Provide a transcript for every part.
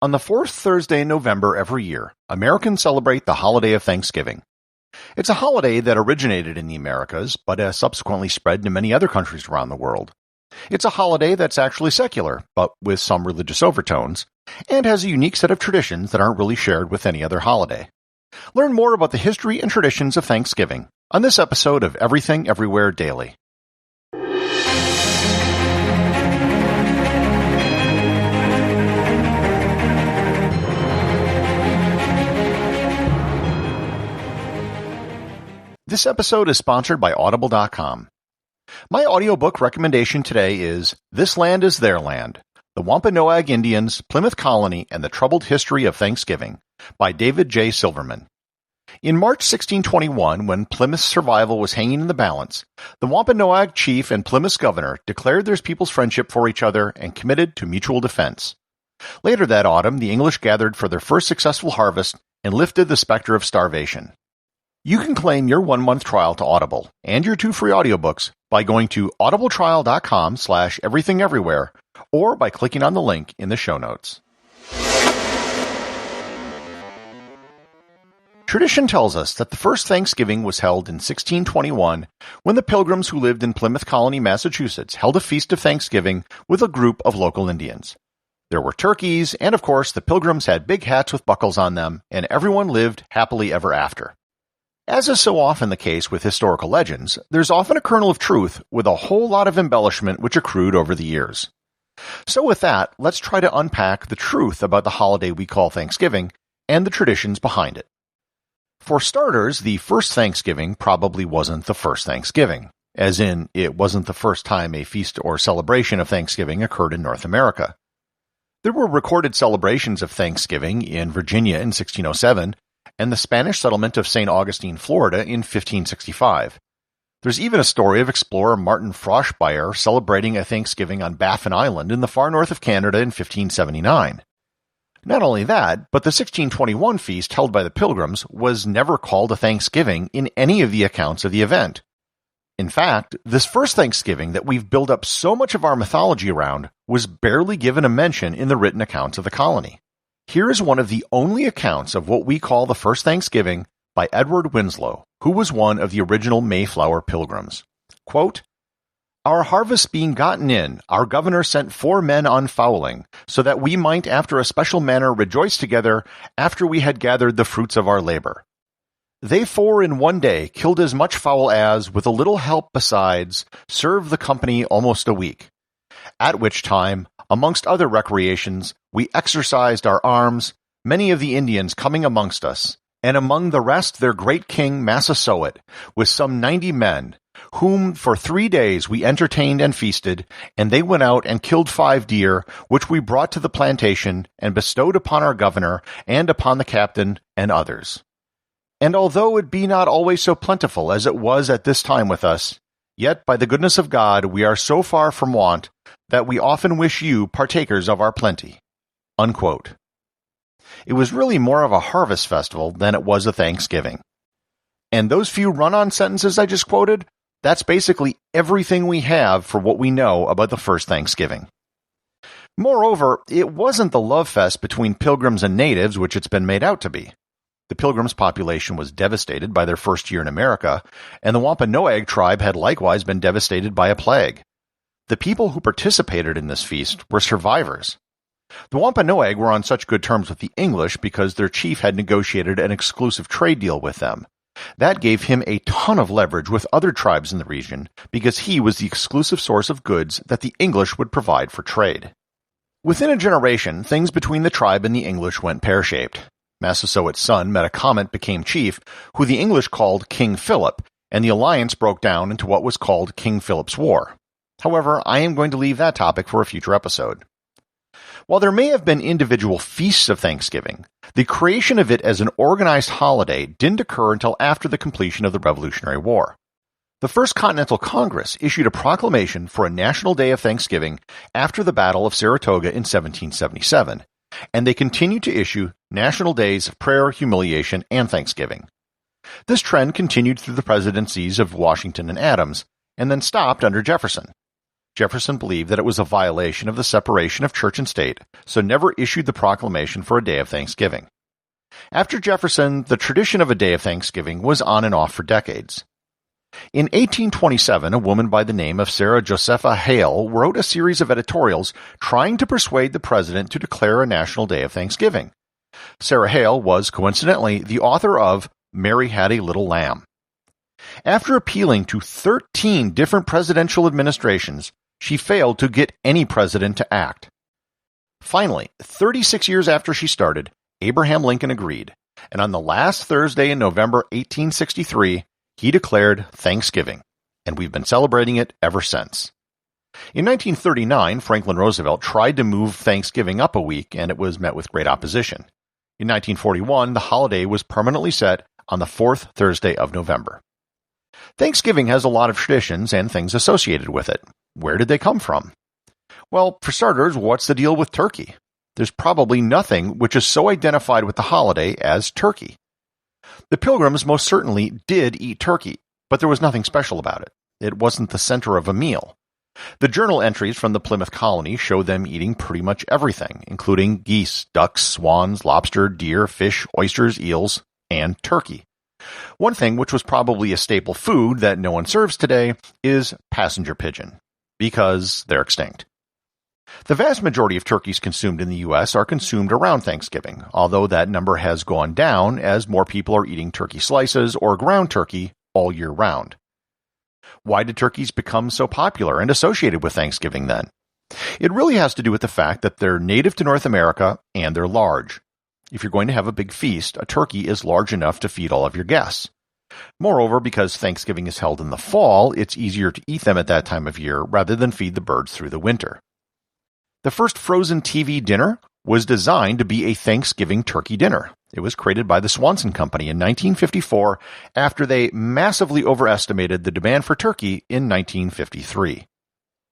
On the fourth Thursday in November every year, Americans celebrate the holiday of Thanksgiving. It's a holiday that originated in the Americas, but has subsequently spread to many other countries around the world. It's a holiday that's actually secular, but with some religious overtones, and has a unique set of traditions that aren't really shared with any other holiday. Learn more about the history and traditions of Thanksgiving on this episode of Everything Everywhere Daily. This episode is sponsored by Audible.com. My audiobook recommendation today is This Land is Their Land, The Wampanoag Indians, Plymouth Colony, and the Troubled History of Thanksgiving by David J. Silverman. In March 1621, when Plymouth's survival was hanging in the balance, the Wampanoag chief and Plymouth's governor declared their people's friendship for each other and committed to mutual defense. Later that autumn, the English gathered for their first successful harvest and lifted the specter of starvation. You can claim your 1-month trial to Audible and your 2 free audiobooks by going to audibletrial.com/everythingeverywhere or by clicking on the link in the show notes. Tradition tells us that the first Thanksgiving was held in 1621 when the Pilgrims who lived in Plymouth Colony, Massachusetts, held a feast of Thanksgiving with a group of local Indians. There were turkeys, and of course the Pilgrims had big hats with buckles on them, and everyone lived happily ever after. As is so often the case with historical legends, there's often a kernel of truth with a whole lot of embellishment which accrued over the years. So with that, let's try to unpack the truth about the holiday we call Thanksgiving and the traditions behind it. For starters, the first Thanksgiving probably wasn't the first Thanksgiving, as in, it wasn't the first time a feast or celebration of Thanksgiving occurred in North America. There were recorded celebrations of Thanksgiving in Virginia in 1607, and the Spanish settlement of St. Augustine, Florida in 1565. There's even a story of explorer Martin Frobisher celebrating a Thanksgiving on Baffin Island in the far north of Canada in 1579. Not only that, but the 1621 feast held by the Pilgrims was never called a Thanksgiving in any of the accounts of the event. In fact, this first Thanksgiving that we've built up so much of our mythology around was barely given a mention in the written accounts of the colony. Here is one of the only accounts of what we call the first Thanksgiving by Edward Winslow, who was one of the original Mayflower Pilgrims. Quote, "Our harvest being gotten in, our governor sent 4 men on fowling, so that we might after a special manner rejoice together after we had gathered the fruits of our labor. They 4 in one day killed as much fowl as, with a little help besides, served the company almost a week. At which time, amongst other recreations, we exercised our arms, many of the Indians coming amongst us, and among the rest their great king Massasoit, with some 90 men, whom for 3 days we entertained and feasted, and they went out and killed 5 deer, which we brought to the plantation, and bestowed upon our governor, and upon the captain, and others. And although it be not always so plentiful as it was at this time with us, yet by the goodness of God we are so far from want, that we often wish you partakers of our plenty." Unquote. It was really more of a harvest festival than it was a Thanksgiving. And those few run-on sentences I just quoted, that's basically everything we have for what we know about the first Thanksgiving. Moreover, it wasn't the love fest between Pilgrims and natives which it's been made out to be. The Pilgrims' population was devastated by their first year in America, and the Wampanoag tribe had likewise been devastated by a plague. The people who participated in this feast were survivors. The Wampanoag were on such good terms with the English because their chief had negotiated an exclusive trade deal with them. That gave him a ton of leverage with other tribes in the region because he was the exclusive source of goods that the English would provide for trade. Within a generation, things between the tribe and the English went pear-shaped. Massasoit's son Metacomet became chief, who the English called King Philip, and the alliance broke down into what was called King Philip's War. However, I am going to leave that topic for a future episode. While there may have been individual feasts of Thanksgiving, the creation of it as an organized holiday didn't occur until after the completion of the Revolutionary War. The First Continental Congress issued a proclamation for a national day of Thanksgiving after the Battle of Saratoga in 1777, and they continued to issue national days of prayer, humiliation, and thanksgiving. This trend continued through the presidencies of Washington and Adams, and then stopped under Jefferson. Jefferson believed that it was a violation of the separation of church and state, so never issued the proclamation for a day of Thanksgiving. After Jefferson, the tradition of a day of Thanksgiving was on and off for decades. In 1827, a woman by the name of Sarah Josepha Hale wrote a series of editorials trying to persuade the president to declare a national day of Thanksgiving. Sarah Hale was, coincidentally, the author of Mary Had a Little Lamb. After appealing to 13 different presidential administrations, she failed to get any president to act. Finally, 36 years after she started, Abraham Lincoln agreed, and on the last Thursday in November 1863, he declared Thanksgiving, and we've been celebrating it ever since. In 1939, Franklin Roosevelt tried to move Thanksgiving up a week, and it was met with great opposition. In 1941, the holiday was permanently set on the fourth Thursday of November. Thanksgiving has a lot of traditions and things associated with it. Where did they come from? Well, for starters, what's the deal with turkey? There's probably nothing which is so identified with the holiday as turkey. The Pilgrims most certainly did eat turkey, but there was nothing special about it. It wasn't the center of a meal. The journal entries from the Plymouth colony show them eating pretty much everything, including geese, ducks, swans, lobster, deer, fish, oysters, eels, and turkey. One thing which was probably a staple food that no one serves today is passenger pigeon, because they're extinct. The vast majority of turkeys consumed in the U.S. are consumed around Thanksgiving, although that number has gone down as more people are eating turkey slices or ground turkey all year round. Why did turkeys become so popular and associated with Thanksgiving then? It really has to do with the fact that they're native to North America and they're large. If you're going to have a big feast, a turkey is large enough to feed all of your guests. Moreover, because Thanksgiving is held in the fall, it's easier to eat them at that time of year rather than feed the birds through the winter. The first frozen TV dinner was designed to be a Thanksgiving turkey dinner. It was created by the Swanson Company in 1954 after they massively overestimated the demand for turkey in 1953.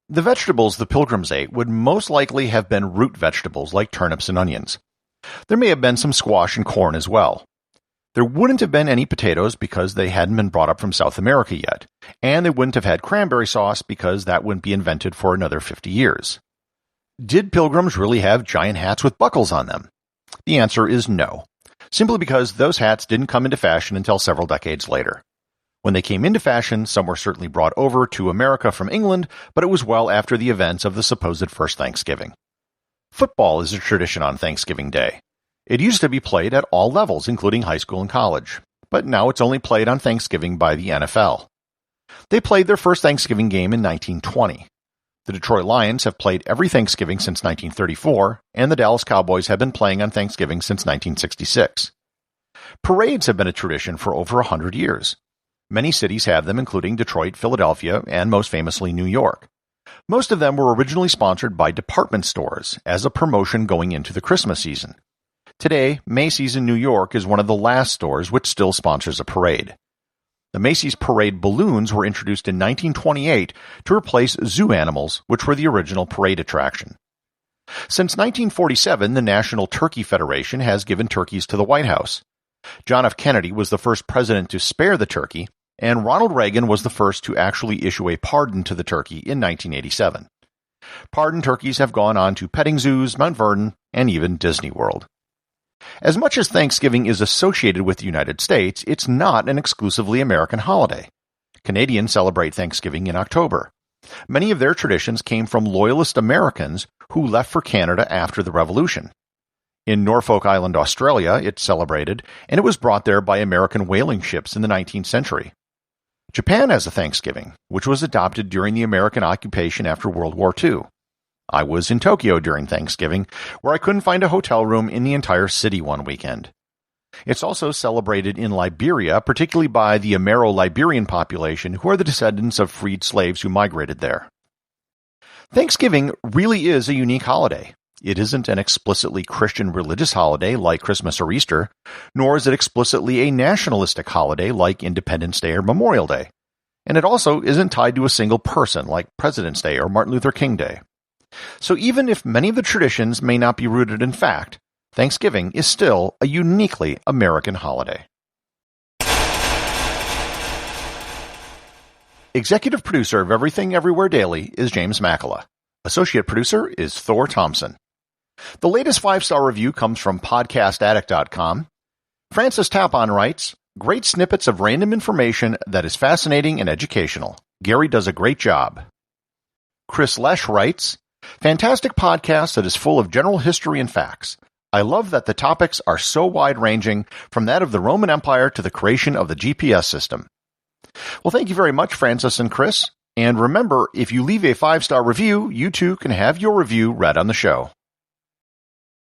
The vegetables the Pilgrims ate would most likely have been root vegetables like turnips and onions. There may have been some squash and corn as well. There wouldn't have been any potatoes because they hadn't been brought up from South America yet, and they wouldn't have had cranberry sauce because that wouldn't be invented for another 50 years. Did Pilgrims really have giant hats with buckles on them? The answer is no, simply because those hats didn't come into fashion until several decades later. When they came into fashion, some were certainly brought over to America from England, but it was well after the events of the supposed first Thanksgiving. Football is a tradition on Thanksgiving Day. It used to be played at all levels, including high school and college, but now it's only played on Thanksgiving by the NFL. They played their first Thanksgiving game in 1920. The Detroit Lions have played every Thanksgiving since 1934, and the Dallas Cowboys have been playing on Thanksgiving since 1966. Parades have been a tradition for over 100 years. Many cities have them, including Detroit, Philadelphia, and most famously New York. Most of them were originally sponsored by department stores as a promotion going into the Christmas season. Today, Macy's in New York is one of the last stores which still sponsors a parade. The Macy's parade balloons were introduced in 1928 to replace zoo animals, which were the original parade attraction. Since 1947, the National Turkey Federation has given turkeys to the White House. John F. Kennedy was the first president to spare the turkey, and Ronald Reagan was the first to actually issue a pardon to the turkey in 1987. Pardoned turkeys have gone on to petting zoos, Mount Vernon, and even Disney World. As much as Thanksgiving is associated with the United States, it's not an exclusively American holiday. Canadians celebrate Thanksgiving in October. Many of their traditions came from Loyalist Americans who left for Canada after the Revolution. In Norfolk Island, Australia, it's celebrated, and it was brought there by American whaling ships in the 19th century. Japan has a Thanksgiving, which was adopted during the American occupation after World War II. I was in Tokyo during Thanksgiving, where I couldn't find a hotel room in the entire city one weekend. It's also celebrated in Liberia, particularly by the Amero-Liberian population, who are the descendants of freed slaves who migrated there. Thanksgiving really is a unique holiday. It isn't an explicitly Christian religious holiday like Christmas or Easter, nor is it explicitly a nationalistic holiday like Independence Day or Memorial Day. And it also isn't tied to a single person like President's Day or Martin Luther King Day. So even if many of the traditions may not be rooted in fact, Thanksgiving is still a uniquely American holiday. Executive producer of Everything Everywhere Daily is James Makala. Associate producer is Thor Thompson. The latest 5-star review comes from podcastaddict.com. Francis Tapon writes, "Great snippets of random information that is fascinating and educational. Gary does a great job." Chris Lesh writes, "Fantastic podcast that is full of general history and facts. I love that the topics are so wide-ranging, from that of the Roman Empire to the creation of the GPS system." Well, thank you very much, Francis and Chris. And remember, if you leave a 5-star review, you too can have your review read on the show.